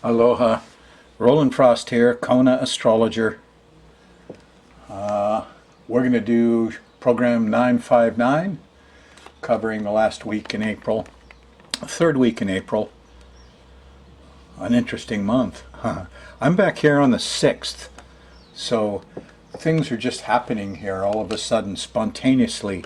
Aloha. Roland Frost here, Kona astrologer. We're going to do program 959, covering the last week in April, third week in April. An interesting month. I'm back here on the 6th, so things are just happening here all of a sudden, spontaneously.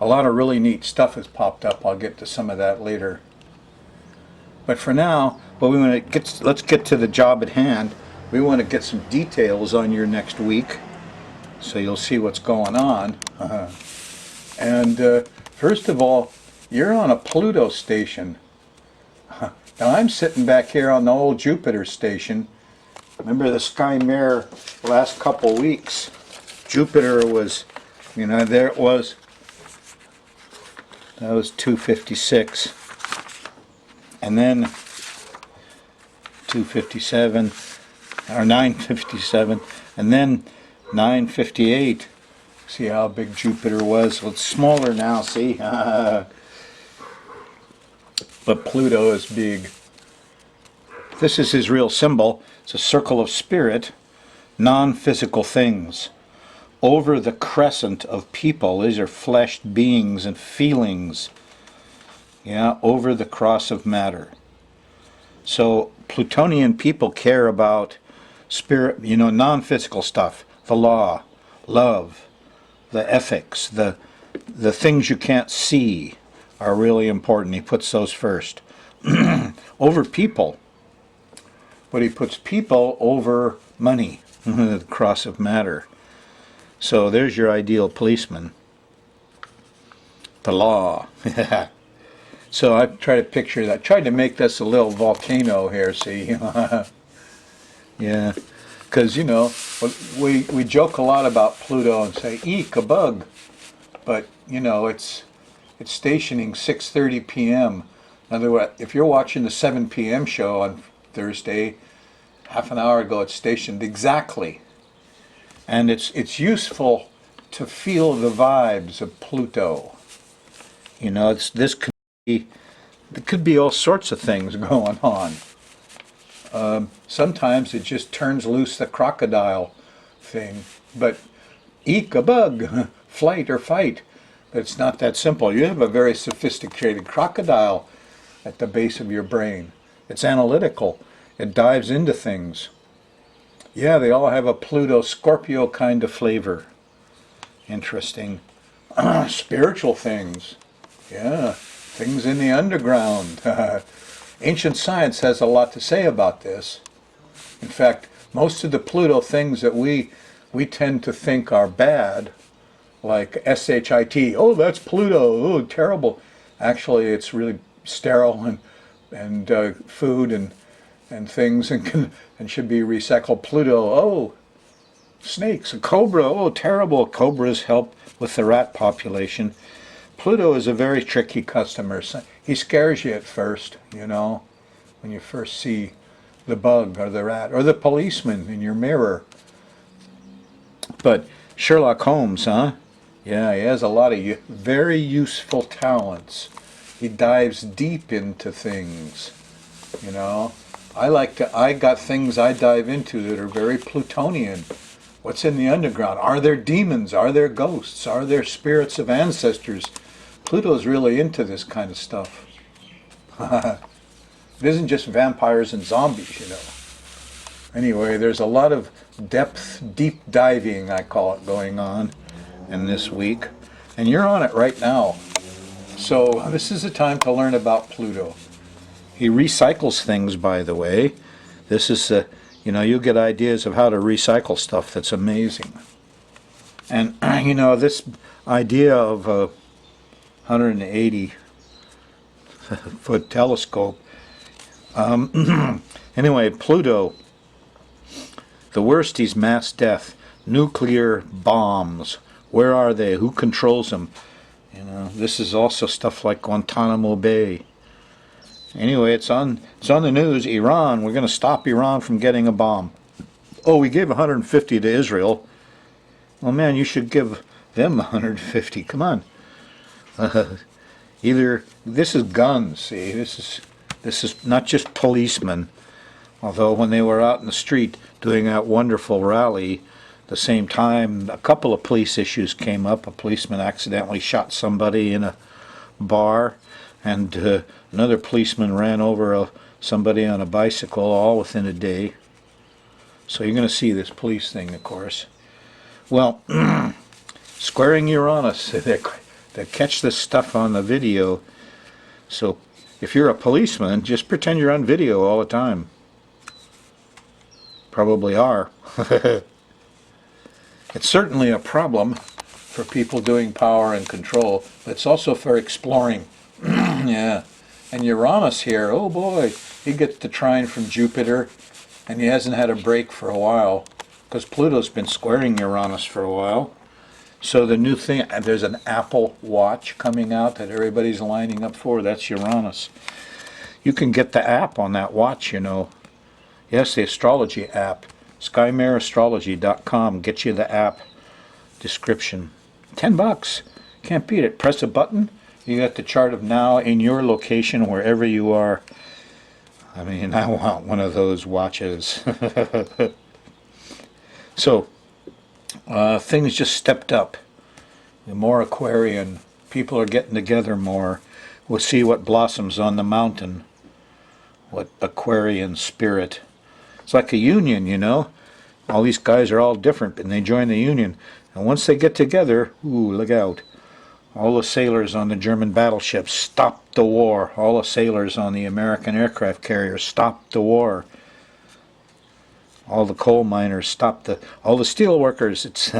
A lot of really neat stuff has popped up. I'll get to some of that later. But for now, let's get to the job at hand. We want to get some details on your next week, so you'll see what's going on. And first of all, you're on a Pluto station. Now I'm sitting back here on the old Jupiter station. Remember the Sky Mirror last couple weeks? Jupiter was, there it was. That was 256. And then 257 or 957, and then 958. See how big Jupiter was? Well, it's smaller now, see? But Pluto is big. This is his real symbol. It's a circle of spirit, non-physical things. Over the crescent of people, these are fleshed beings and feelings. Yeah, over the cross of matter. So Plutonian people care about spirit, non-physical stuff, the law, love, the ethics, the things you can't see are really important. He puts those first. Over people. But he puts people over money, the cross of matter. So there's your ideal policeman. The law. So I try to picture that. Tried to make this a little volcano here, see? Yeah, because, we joke a lot about Pluto and say, eek, a bug. But, it's stationing 6:30 p.m. In other words, if you're watching the 7 p.m. show on Thursday, half an hour ago it's stationed exactly. And it's useful to feel the vibes of Pluto. There could be all sorts of things going on. Sometimes it just turns loose the crocodile thing. But eek, a bug, flight or fight. But it's not that simple. You have a very sophisticated crocodile at the base of your brain. It's analytical. It dives into things. Yeah, they all have a Pluto Scorpio kind of flavor. Interesting. Spiritual things. Yeah, things in the underground. Ancient science has a lot to say about this. In fact, most of the Pluto things that we tend to think are bad, like shit, oh, that's Pluto, oh, terrible. Actually, it's really sterile and food and things and should be recycled. Pluto, oh, snakes, a cobra, oh, terrible. Cobras help with the rat population. Pluto is a very tricky customer. He scares you at first, when you first see the bug or the rat or the policeman in your mirror. But Sherlock Holmes, huh? Yeah, he has a lot of very useful talents. He dives deep into things, I got things I dive into that are very Plutonian. What's in the underground? Are there demons? Are there ghosts? Are there spirits of ancestors? Pluto's really into this kind of stuff. It isn't just vampires and zombies, Anyway, there's a lot of deep diving, I call it, going on in this week. And you're on it right now. So this is the time to learn about Pluto. He recycles things, by the way. This is, you'll get ideas of how to recycle stuff that's amazing. And, this idea of a 180-foot telescope. Anyway, Pluto, the worst is mass death, nuclear bombs. Where are they? Who controls them? This is also stuff like Guantanamo Bay. Anyway, it's on the news. Iran, we're going to stop Iran from getting a bomb. Oh, we gave 150 to Israel. Well, man, you should give them 150. Come on. Either this is guns. See, this is not just policemen. Although when they were out in the street doing that wonderful rally, the same time a couple of police issues came up. A policeman accidentally shot somebody in a bar, and another policeman ran over somebody on a bicycle, all within a day. So you're going to see this police thing, of course. Well, squaring Uranus, they catch this stuff on the video. So if you're a policeman, just pretend you're on video all the time. Probably are. It's certainly a problem for people doing power and control, but it's also for exploring. Yeah. And Uranus here, oh boy, he gets the trine from Jupiter, and he hasn't had a break for a while, because Pluto's been squaring Uranus for a while. So the new thing, there's an Apple Watch coming out that everybody's lining up for. That's Uranus. You can get the app on that watch, you know. Yes, the astrology app. SkyMareAstrology.com gets you the app description. $10. Can't beat it. Press a button. You got the chart of now in your location wherever you are. I mean, I want one of those watches. So, things just stepped up. The more Aquarian. People are getting together more. We'll see what blossoms on the mountain. What Aquarian spirit. It's like a union, you know. All these guys are all different, and they join the union. And once they get together, ooh, look out. All the sailors on the German battleships stopped the war. All the sailors on the American aircraft carriers stopped the war. All the coal miners stopped all the steel workers. It's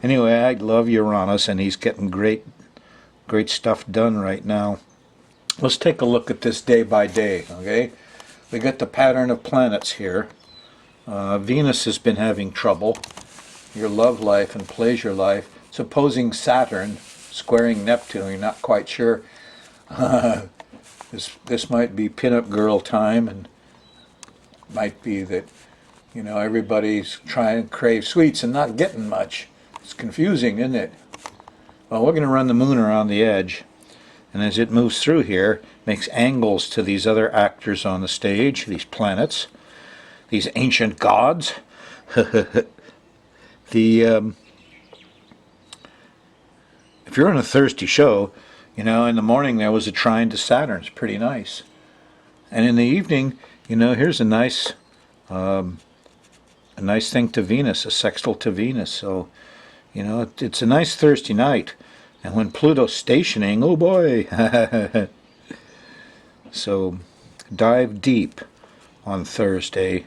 anyway, I love Uranus, and he's getting great stuff done right now. Let's take a look at this day by day, okay? We got the pattern of planets here. Venus has been having trouble. Your love life and pleasure life. Supposing Saturn squaring Neptune, you're not quite sure. This might be pinup girl time, and might be that, you know, everybody's trying to crave sweets and not getting much. It's confusing, isn't it? Well, we're going to run the moon around the edge, and as it moves through here, makes angles to these other actors on the stage, these planets, these ancient gods. If you're in a thirsty show, you know, in the morning there was a trine to Saturn. It's pretty nice. And in the evening, you know, here's a nice thing to Venus, a sextile to Venus. So, you know, it's a nice thirsty night. And when Pluto's stationing, oh boy. So dive deep on Thursday,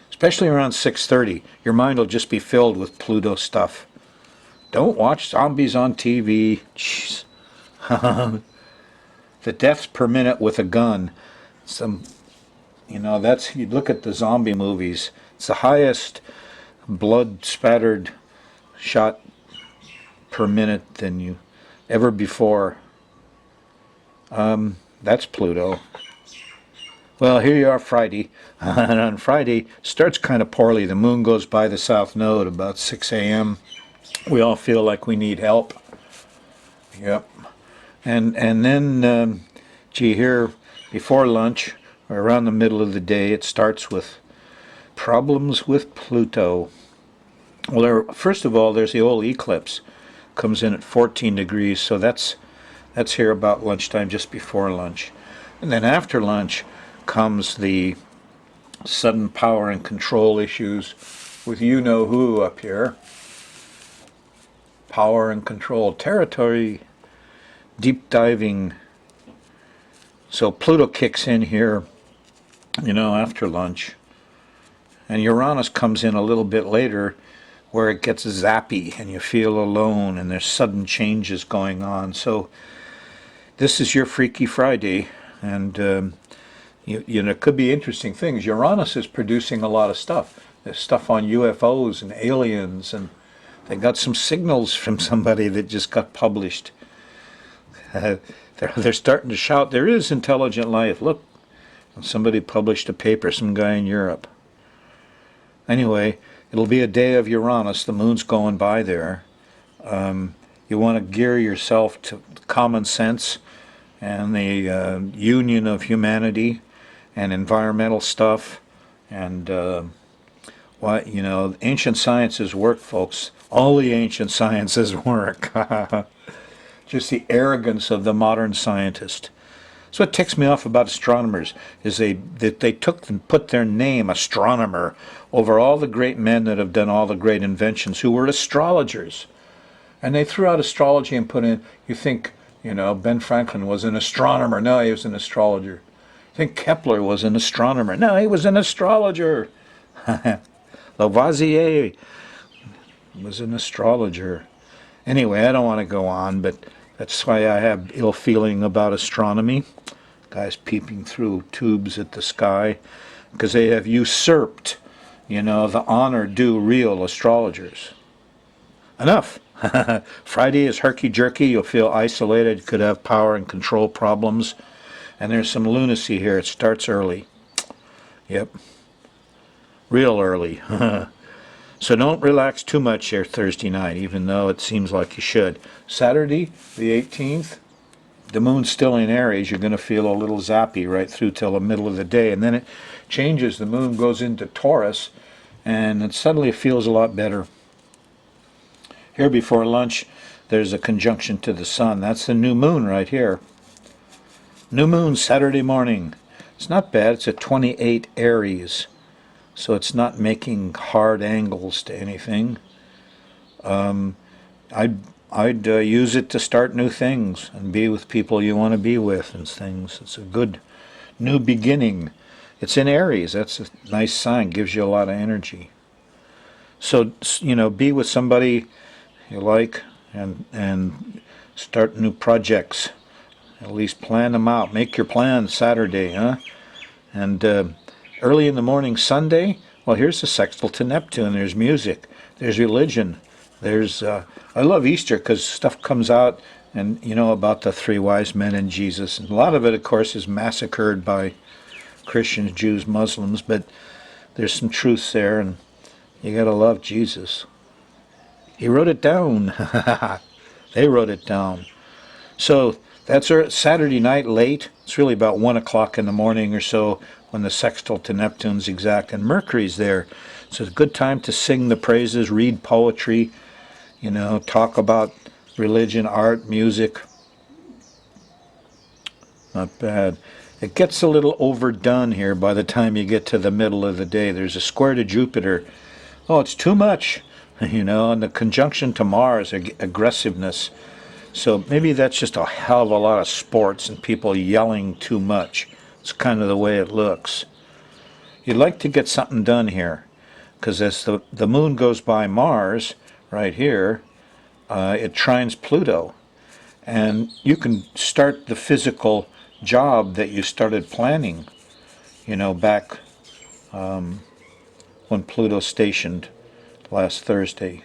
especially around 6:30. Your mind will just be filled with Pluto stuff. Don't watch zombies on TV. Jeez. The deaths per minute with a gun. You know, you look at the zombie movies. It's the highest blood spattered shot per minute than you ever before. That's Pluto. Well, here you are Friday. And on Friday, starts kind of poorly. The moon goes by the south node about 6 a.m. We all feel like we need help. Yep. And then, gee, here before lunch, or around the middle of the day, it starts with problems with Pluto. Well, first of all, there's the old eclipse. Comes in at 14 degrees, so that's here about lunchtime, just before lunch. And then after lunch comes the sudden power and control issues with you-know-who up here. Power and control, territory, deep diving. So Pluto kicks in here, you know, after lunch. And Uranus comes in a little bit later, where it gets zappy and you feel alone and there's sudden changes going on. So this is your Freaky Friday, and you know, it could be interesting things. Uranus is producing a lot of stuff. There's stuff on UFOs and aliens, and they got some signals from somebody that just got published. They're starting to shout, there is intelligent life. Look, somebody published a paper, some guy in Europe. Anyway, it'll be a day of Uranus. The moon's going by there. You want to gear yourself to common sense and the union of humanity and environmental stuff, and ancient sciences work, folks. All the ancient sciences work. Just the arrogance of the modern scientist. That's what ticks me off about astronomers, is that they took and put their name, astronomer, over all the great men that have done all the great inventions who were astrologers. And they threw out astrology and put in, you think, Ben Franklin was an astronomer. No, he was an astrologer. You think Kepler was an astronomer. No, he was an astrologer. Lavoisier was an astrologer. Anyway, I don't want to go on, but that's why I have ill feeling about astronomy. Guys peeping through tubes at the sky, because they have usurped, the honor due real astrologers. Enough. Friday is herky-jerky. You'll feel isolated. Could have power and control problems. And there's some lunacy here. It starts early. Yep. Real early. So don't relax too much here Thursday night, even though it seems like you should. Saturday, the 18th, the moon's still in Aries. You're going to feel a little zappy right through till the middle of the day. And then it changes. The moon goes into Taurus, and it suddenly feels a lot better. Here before lunch, there's a conjunction to the sun. That's the new moon right here. New moon Saturday morning. It's not bad. It's at 28 Aries. So it's not making hard angles to anything. I'd use it to start new things and be with people you want to be with and things. It's a good new beginning. It's in Aries. That's a nice sign. Gives you a lot of energy. So, be with somebody you like and start new projects. At least plan them out. Make your plans Saturday, huh? And early in the morning Sunday, well, here's the sextile to Neptune. There's music. There's religion. There's I love Easter because stuff comes out and about the three wise men and Jesus. And a lot of it, of course, is massacred by Christians, Jews, Muslims, but there's some truths there, and you got to love Jesus. He wrote it down. They wrote it down. So that's our Saturday night late. It's really about 1 o'clock in the morning or so when the sextile to Neptune's exact, and Mercury's there. So it's a good time to sing the praises, read poetry, talk about religion, art, music. Not bad. It gets a little overdone here by the time you get to the middle of the day. There's a square to Jupiter. Oh, it's too much, and the conjunction to Mars, aggressiveness. So maybe that's just a hell of a lot of sports and people yelling too much. It's kind of the way it looks. You'd like to get something done here, because as the moon goes by Mars, right here, it trines Pluto. And you can start the physical job that you started planning, back when Pluto stationed last Thursday.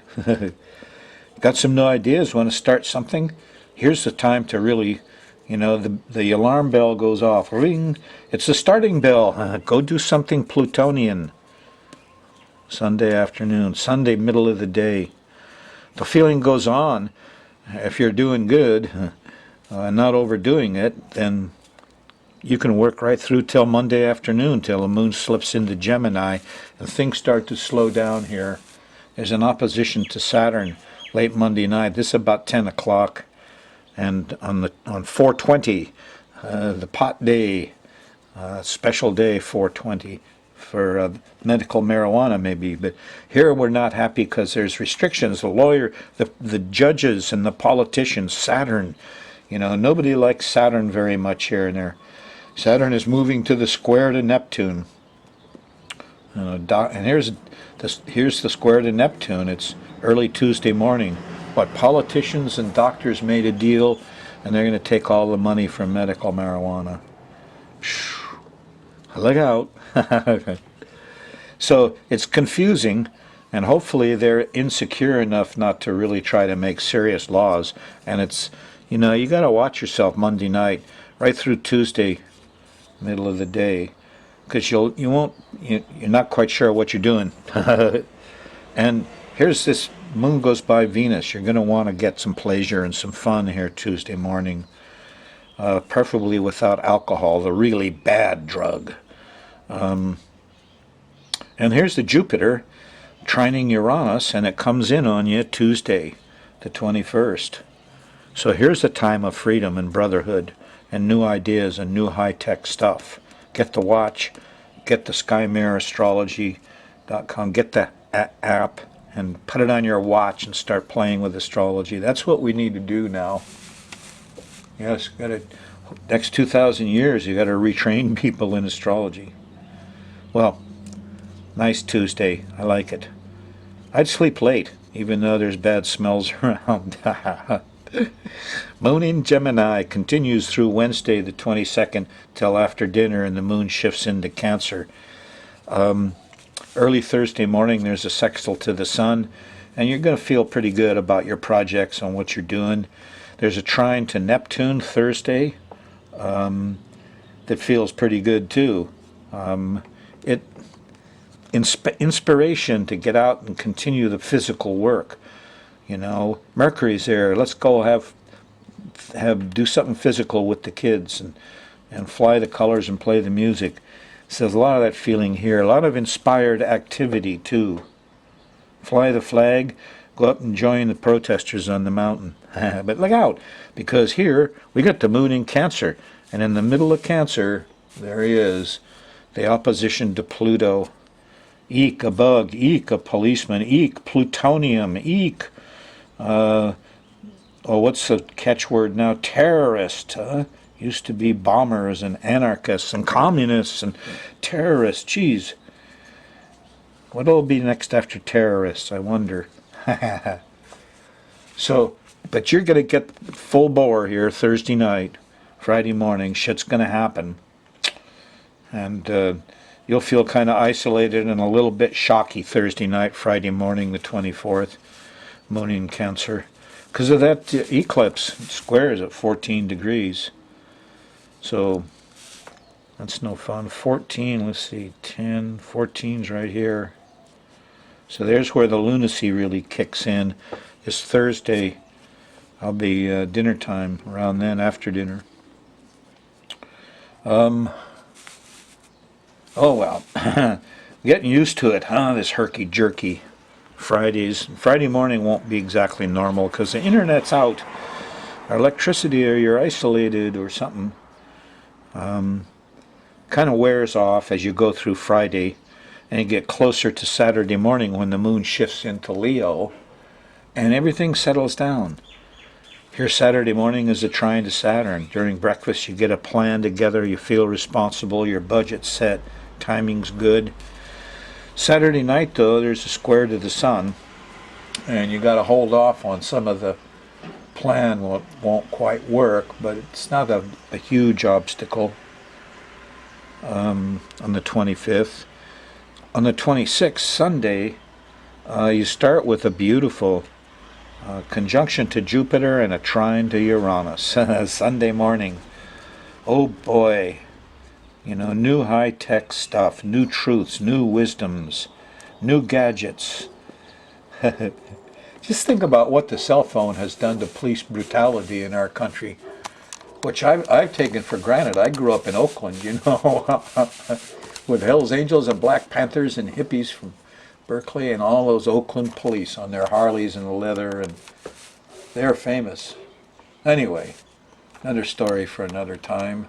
Got some new ideas, want to start something? Here's the time to really, the alarm bell goes off. Ring! It's the starting bell. Go do something Plutonian. Sunday afternoon, Sunday middle of the day. The feeling goes on. If you're doing good, not overdoing it, then you can work right through till Monday afternoon, till the moon slips into Gemini, and things start to slow down here. There's an opposition to Saturn late Monday night. This is about 10 o'clock. And on 420, the pot day, special day 420 for medical marijuana maybe. But here we're not happy because there's restrictions. The judges and the politicians, Saturn, nobody likes Saturn very much here and there. Saturn is moving to the square to Neptune. And here's the square to Neptune. It's early Tuesday morning. But politicians and doctors made a deal, and they're going to take all the money from medical marijuana. Look out. So it's confusing, and hopefully they're insecure enough not to really try to make serious laws. And it's, you got to watch yourself Monday night, right through Tuesday, middle of the day, because you're not quite sure what you're doing. And here's this moon goes by Venus. You're going to want to get some pleasure and some fun here Tuesday morning, preferably without alcohol, the really bad drug. And here's the Jupiter trining Uranus, and it comes in on you Tuesday, the 21st. So here's a time of freedom and brotherhood and new ideas and new high-tech stuff. Get the watch, get the SkyMareAstrology.com, get the app, and put it on your watch and start playing with astrology. That's what we need to do now. Yes, next 2,000 years, you got to retrain people in astrology. Well, nice Tuesday. I like it. I'd sleep late, even though there's bad smells around. Moon in Gemini continues through Wednesday the 22nd till after dinner, and the moon shifts into Cancer. Early Thursday morning there's a sextile to the sun, and you're going to feel pretty good about your projects and what you're doing. There's a trine to Neptune Thursday that feels pretty good too. Inspiration to get out and continue the physical work. You know, Mercury's there. Let's go do something physical with the kids and fly the colors and play the music. So there's a lot of that feeling here. A lot of inspired activity too. Fly the flag, go up and join the protesters on the mountain. But look out, because here we got the moon in Cancer, and in the middle of Cancer, there he is, the opposition to Pluto. Eek, a bug. Eek, a policeman. Eek, plutonium. Eek. What's the catchword now? Terrorist. Used to be bombers and anarchists and communists and terrorists. Geez. What'll be next after terrorists, I wonder. So, but you're going to get full bore here Thursday night, Friday morning. Shit's going to happen. And you'll feel kind of isolated and a little bit shocky Thursday night, Friday morning, the 24th, moon in Cancer. Because of that eclipse, it squares at 14 degrees. So that's no fun. 14, let's see, 10, 14's right here. So there's where the lunacy really kicks in. It's Thursday. I'll be dinner time around then, after dinner. Oh well, getting used to it, huh? This herky-jerky Fridays. Friday morning won't be exactly normal because the internet's out, or electricity, or you're isolated or something. Kind of wears off as you go through Friday, and you get closer to Saturday morning when the moon shifts into Leo, and everything settles down. Here Saturday morning is a trine to Saturn. During breakfast you get a plan together, you feel responsible, your budget's set, timing's good. Saturday night though, there's a square to the sun, and you got to hold off on some of the plan. Won't quite work, but it's not a huge obstacle. On the 25th. On the 26th, Sunday, you start with a beautiful conjunction to Jupiter and a trine to Uranus. Sunday morning. Oh boy. You know, new high-tech stuff, new truths, new wisdoms, new gadgets. Just think about what the cell phone has done to police brutality in our country, which I've taken for granted. I grew up in Oakland, you know, with Hells Angels and Black Panthers and hippies from Berkeley and all those Oakland police on their Harleys and the leather, and they're famous. Anyway, another story for another time.